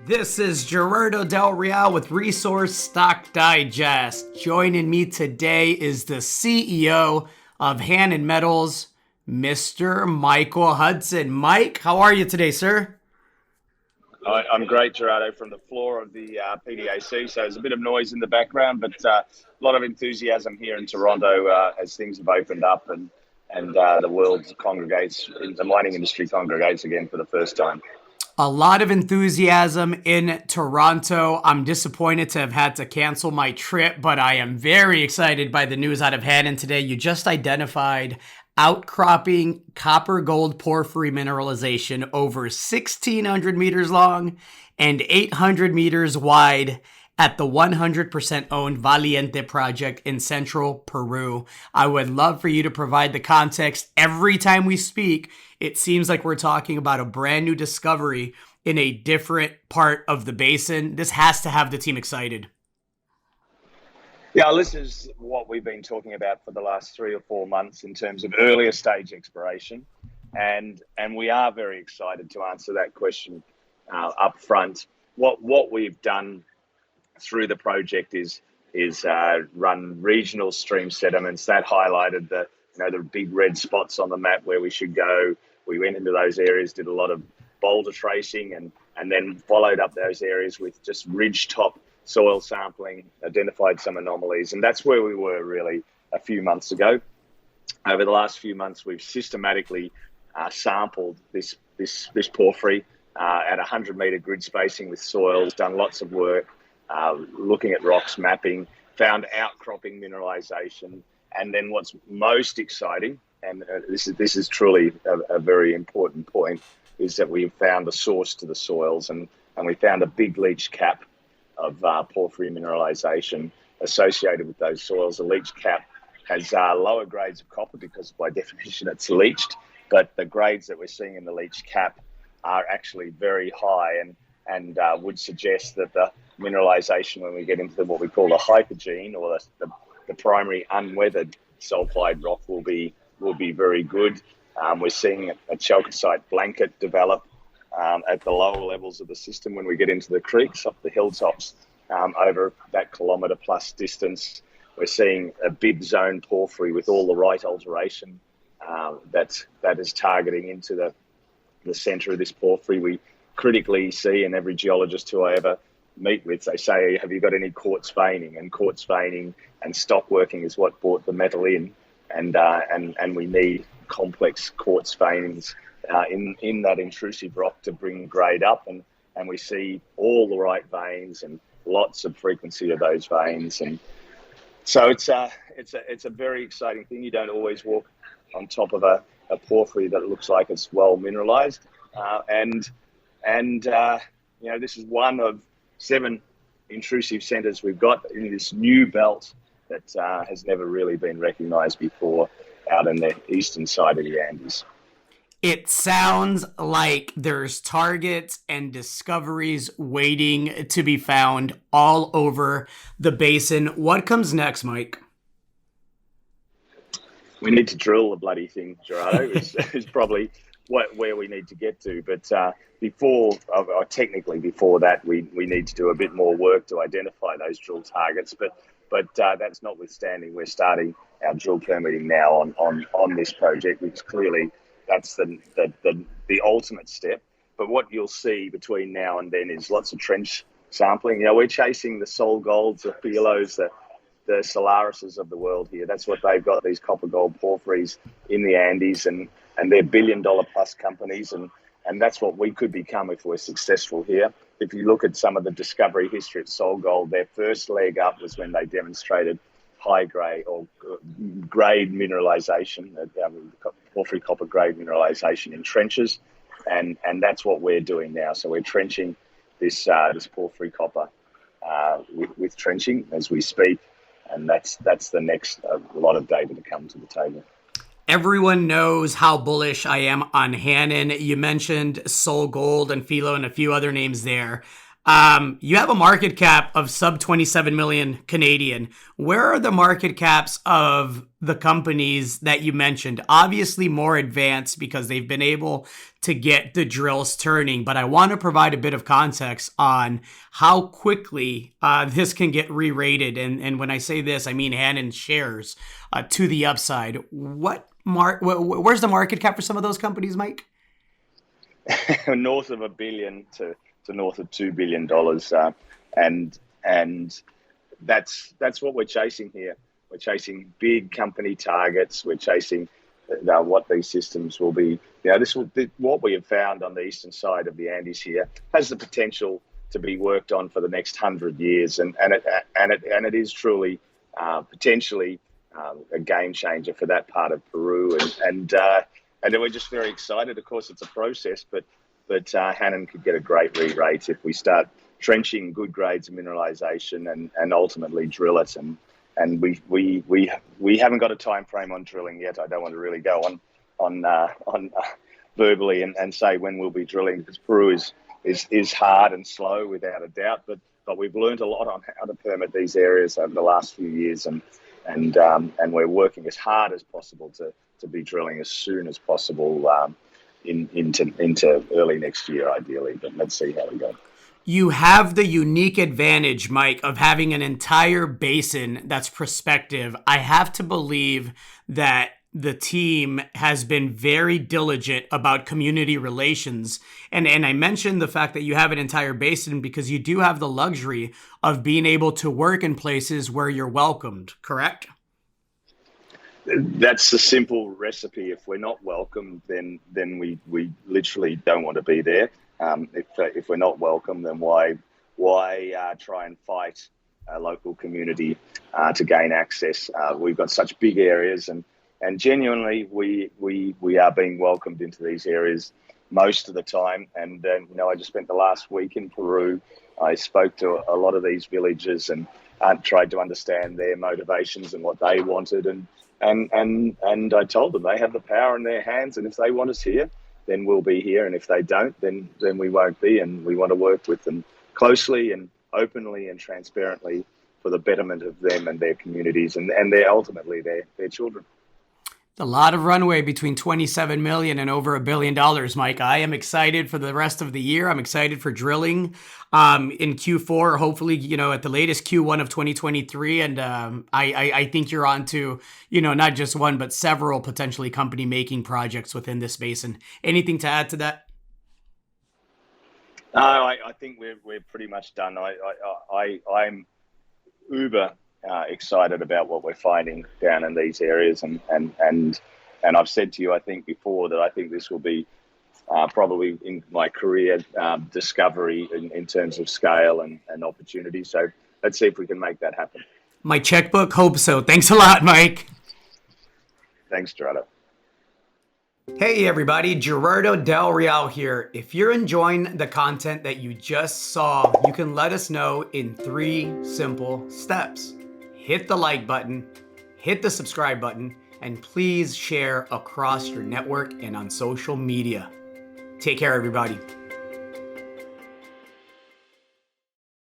This is Gerardo Del Real with Resource Stock Digest. Joining me today is the CEO of Hannan Metals, Mr. Michael Hudson. Mike, how are you today, sir? I'm great, Gerardo, from the floor of the PDAC. So there's a bit of noise in the background, but a lot of enthusiasm here in Toronto as things have opened up and the world congregates, the mining industry congregates again for the first time. A lot of enthusiasm in Toronto. I'm disappointed to have had to cancel my trip, but I am very excited by the news out of Hannan today. You just identified outcropping copper gold porphyry mineralization over 1,600 meters long and 800 meters wide at the 100% owned Valiente project in central Peru. I would love for you to provide the context. Every time we speak, it seems like we're talking about a brand new discovery in a different part of the basin. This has to have the team excited. Yeah, this is what we've been talking about for the last 3 or 4 months in terms of earlier stage exploration. And we are very excited to answer that question up front. What we've done through the project is run regional stream sediments that highlighted the big red spots on the map where we should go. We went into those areas, did a lot of boulder tracing, and then followed up those areas with just ridge top soil sampling, identified some anomalies, and that's where we were really a few months ago. Over the last few months, we've systematically sampled this porphyry at 100-meter grid spacing with soils, done lots of work, looking at rocks, mapping, found outcropping mineralization, and then what's most exciting, and this is truly a very important point, is that we found a source to the soils, and we found a big leach cap of porphyry mineralization associated with those soils. The leach cap has lower grades of copper because by definition it's leached, but the grades that we're seeing in the leach cap are actually very high and would suggest that the mineralization, when we get into what we call the hypogene or the primary unweathered sulfide rock, will be very good. We're seeing a chalcocite blanket develop at the lower levels of the system when we get into the creeks, up the hilltops, over that kilometre plus distance. We're seeing a big zone porphyry with all the right alteration that is targeting into the centre of this porphyry. We critically see, and every geologist who I ever meet with, they say, have you got any quartz veining? And quartz veining and stock working is what brought the metal in, and we need complex quartz veinings in that intrusive rock to bring grade up, and we see all the right veins and lots of frequency of those veins, and so it's a very exciting thing. You don't always walk on top of a porphyry that looks like it's well mineralized, and this is one of 7 intrusive centers we've got in this new belt that has never really been recognized before out in the eastern side of the Andes. It sounds like there's targets and discoveries waiting to be found all over the basin. What comes next, Mike? We need to drill the bloody thing, Gerardo, is probably where we need to get to. But technically before that, we need to do a bit more work to identify those drill targets. But that's notwithstanding, we're starting our drill permitting now on this project, which clearly that's the ultimate step. But what you'll see between now and then is lots of trench sampling. We're chasing the Sol Golds, the Filos, the Solarises of the world here. That's what they've got, these copper gold porphyries in the Andes, and they're billion-dollar plus companies, and that's what we could become if we're successful here. If you look at some of the discovery history at Sol Gold, their first leg up was when they demonstrated high grade or grade mineralization, porphyry copper grade mineralization in trenches, and that's what we're doing now. So we're trenching this porphyry copper with trenching as we speak, and that's the next lot of data to come to the table. Everyone knows how bullish I am on Hannan. You mentioned Sol Gold and Filo and a few other names there. You have a market cap of sub 27 million Canadian. Where are the market caps of the companies that you mentioned? Obviously more advanced because they've been able to get the drills turning, but I want to provide a bit of context on how quickly this can get re-rated. And when I say this, I mean Hannan shares to the upside. Where's the market cap for some of those companies, Mike? North of $1 billion to north of $2 billion, and that's what we're chasing here. We're chasing big company targets. We're chasing what these systems will be. What we have found on the eastern side of the Andes here has the potential to be worked on for the next 100 years, and it is truly potentially a game changer for that part of Peru, and we're just very excited. Of course, it's a process, but Hannan could get a great re-rate if we start trenching good grades of mineralization and ultimately drill it. And we haven't got a time frame on drilling yet. I don't want to really go on verbally and say when we'll be drilling, because Peru is hard and slow without a doubt. But we've learned a lot on how to permit these areas over the last few years, and we're working as hard as possible to be drilling as soon as possible. Into early next year, ideally, but let's see how we go. You have the unique advantage, Mike, of having an entire basin that's prospective. I have to believe that the team has been very diligent about community relations. And I mentioned the fact that you have an entire basin because you do have the luxury of being able to work in places where you're welcomed, correct? That's the simple recipe. If we're not welcome, then we literally don't want to be there. If we're not welcome, then why try and fight a local community to gain access? We've got such big areas, and genuinely we are being welcomed into these areas most of the time. And I just spent the last week in Peru. I spoke to a lot of these villagers and tried to understand their motivations and what they wanted, and I told them they have the power in their hands, and if they want us here, then we'll be here, and if they don't, then we won't be. And we want to work with them closely and openly and transparently for the betterment of them and their communities and ultimately their children. A lot of runway between 27 million and over $1 billion, Mike. I am excited for the rest of the year. I'm excited for drilling in Q4, hopefully, at the latest Q1 of 2023. And I think you're on to, not just one, but several potentially company making projects within this basin. Anything to add to that? No, I think we're pretty much done. I'm uber excited about what we're finding down in these areas, and I've said to you, I think before, that I think this will be probably in my career discovery in terms of scale and opportunity. So let's see if we can make that happen. My checkbook hopes so. Thanks a lot, Mike. Thanks, Gerardo. Hey everybody, Gerardo Del Real here. If you're enjoying the content that you just saw, you can let us know in 3 simple steps. Hit the like button, hit the subscribe button, and please share across your network and on social media. Take care, everybody.